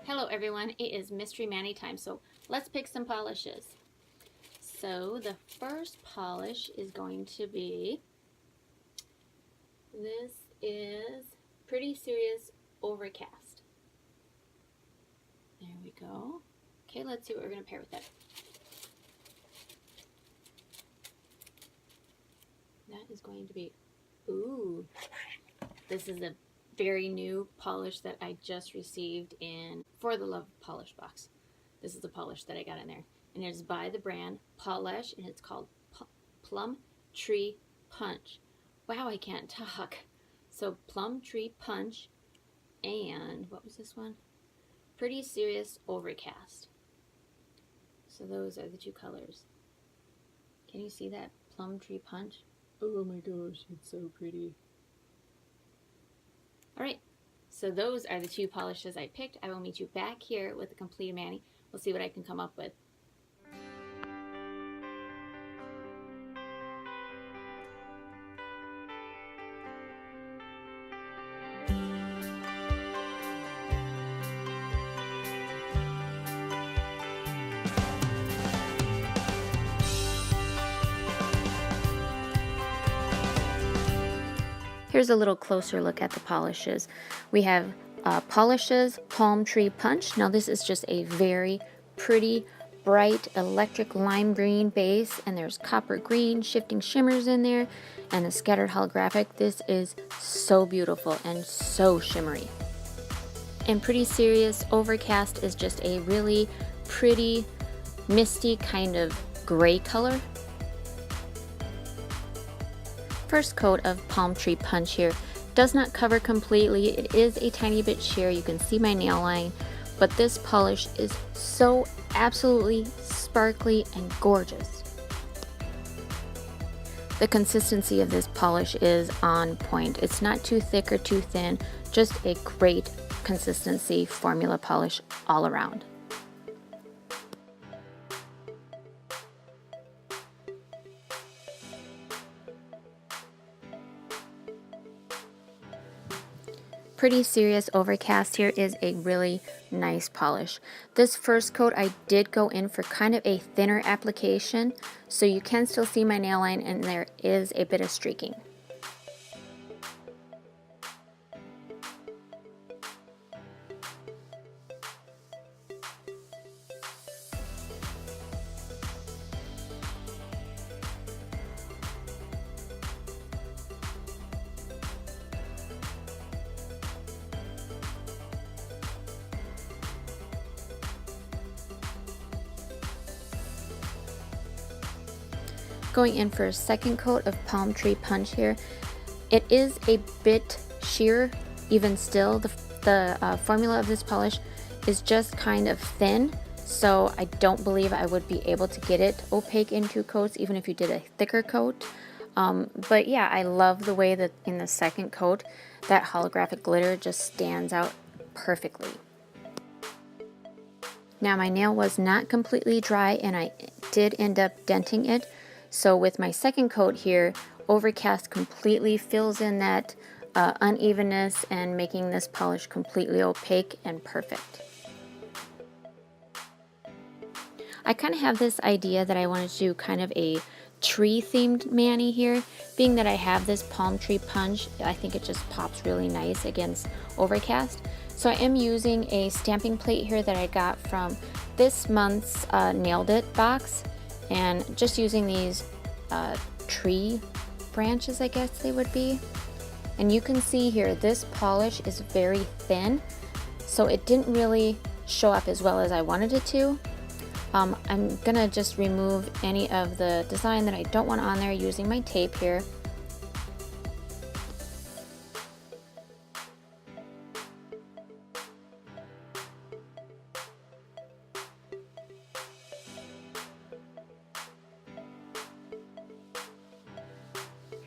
Hello everyone, it is Mystery Manny time, so let's pick some polishes. So the first polish is going to be, this is Pretty Serious Overcast. There we go. Okay, let's see what we're going to pair with that. That is going to be, ooh, this is a very new polish that I just received in For the Love Polish box. This is the polish that I got in there, and it's by the brand Pahlish, and it's called Plum Tree Punch. Wow, I can't talk. So Plum Tree Punch, and what was this one? Pretty Serious Overcast. So those are the two colors. Can you see that Plum Tree Punch? Oh my gosh, it's so pretty. Alright, so those are the two polishes I picked. I will meet you back here with the completed Manny. We'll see what I can come up with. Here's a little closer look at the polishes. We have Pahlish Palm Tree Punch. Now this is just a very pretty, bright electric lime green base, and there's copper green shifting shimmers in there, and the scattered holographic. This is so beautiful and so shimmery. And Pretty Serious Overcast is just a really pretty, misty kind of gray color. First coat of Palm Tree Punch here does not cover completely. It is a tiny bit sheer. You can see my nail line, but this polish is so absolutely sparkly and gorgeous. The consistency of this polish is on point. It's not too thick or too thin, just a great consistency formula polish all around. Pretty Serious Overcast here is a really nice polish. This first coat I did go in for kind of a thinner application, so you can still see my nail line and there is a bit of streaking. Going in for a second coat of Palm Tree Punch here. It is a bit sheer, even still. The formula of this polish is just kind of thin, so I don't believe I would be able to get it opaque in 2 coats, even if you did a thicker coat. But yeah, I love the way that in the second coat, that holographic glitter just stands out perfectly. Now my nail was not completely dry, and I did end up denting it. So with my second coat here, Overcast completely fills in that unevenness and making this polish completely opaque and perfect. I kind of have this idea that I wanted to do kind of a tree themed Manny here. Being that I have this Palm Tree Punch, I think it just pops really nice against Overcast. So I am using a stamping plate here that I got from this month's Nailed It box. And just using these tree branches, I guess they would be. And you can see here, this polish is very thin, so it didn't really show up as well as I wanted it to. I'm gonna just remove any of the design that I don't want on there using my tape here.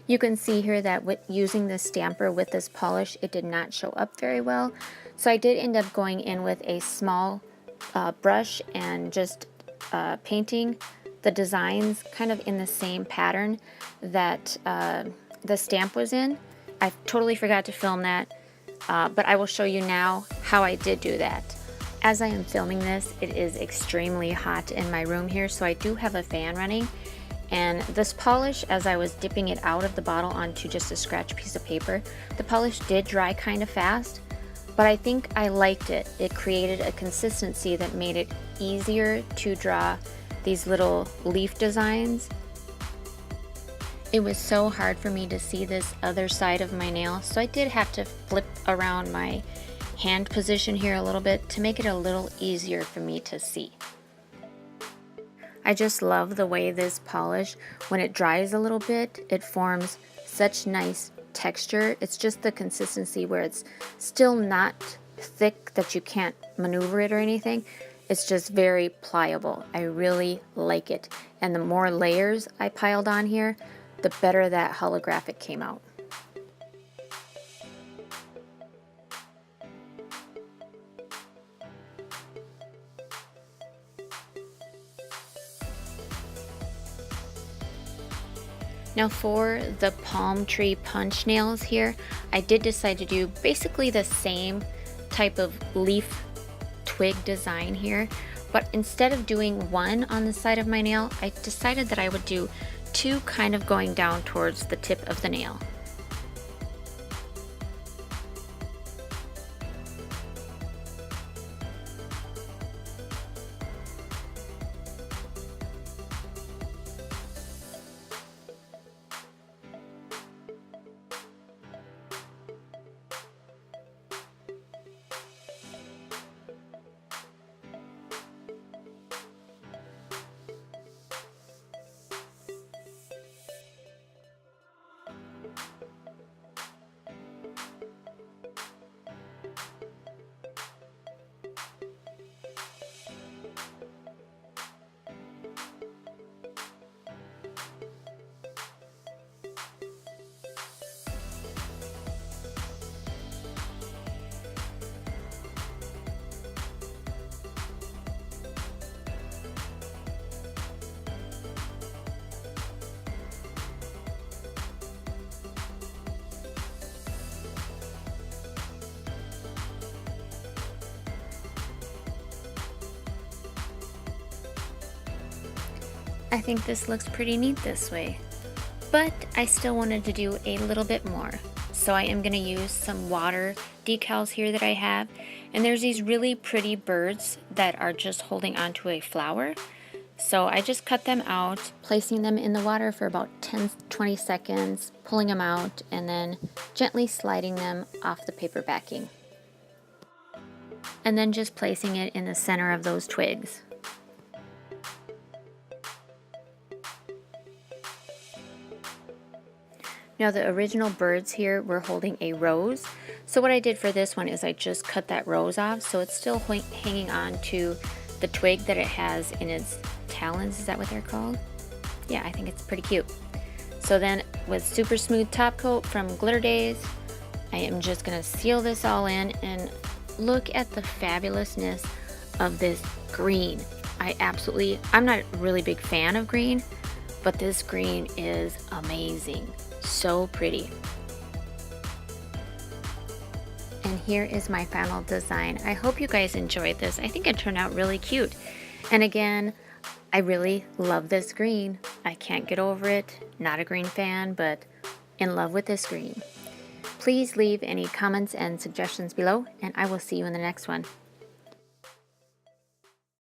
You can see here that with using the stamper with this polish, it did not show up very well. So I did end up going in with a small brush and just painting the designs kind of in the same pattern that the stamp was in. I totally forgot to film that, but I will show you now how I did do that. As I am filming this, it is extremely hot in my room here, so I do have a fan running. And this polish, as I was dipping it out of the bottle onto just a scratch piece of paper, the polish did dry kind of fast, but I think I liked it. It created a consistency that made it easier to draw these little leaf designs. It was so hard for me to see this other side of my nail, so I did have to flip around my hand position here a little bit to make it a little easier for me to see. I just love the way this polish, when it dries a little bit, it forms such nice texture. It's just the consistency where it's still not thick that you can't maneuver it or anything. It's just very pliable. I really like it. And the more layers I piled on here, the better that holographic came out. Now for the palm tree punch nails here, I did decide to do basically the same type of leaf twig design here, but instead of doing one on the side of my nail, I decided that I would do two kind of going down towards the tip of the nail. I think this looks pretty neat this way, but I still wanted to do a little bit more. So I am going to use some water decals here that I have, and there's these really pretty birds that are just holding onto a flower. So I just cut them out, placing them in the water for about 10-20 seconds, pulling them out, and then gently sliding them off the paper backing. And then just placing it in the center of those twigs. Now the original birds here were holding a rose, so what I did for this one is I just cut that rose off so it's still hanging on to the twig that it has in its talons. Is that what they're called? Yeah, I think it's pretty cute. So then with super smooth top coat from Daze, I am just going to seal this all in, and look at the fabulousness of this green. I'm not a really big fan of green, but this green is amazing. So pretty. And here is my final design. I hope you guys enjoyed this. I think it turned out really cute. And again, I really love this green. I can't get over it. Not a green fan, but in love with this green. Please leave any comments and suggestions below, and I will see you in the next one.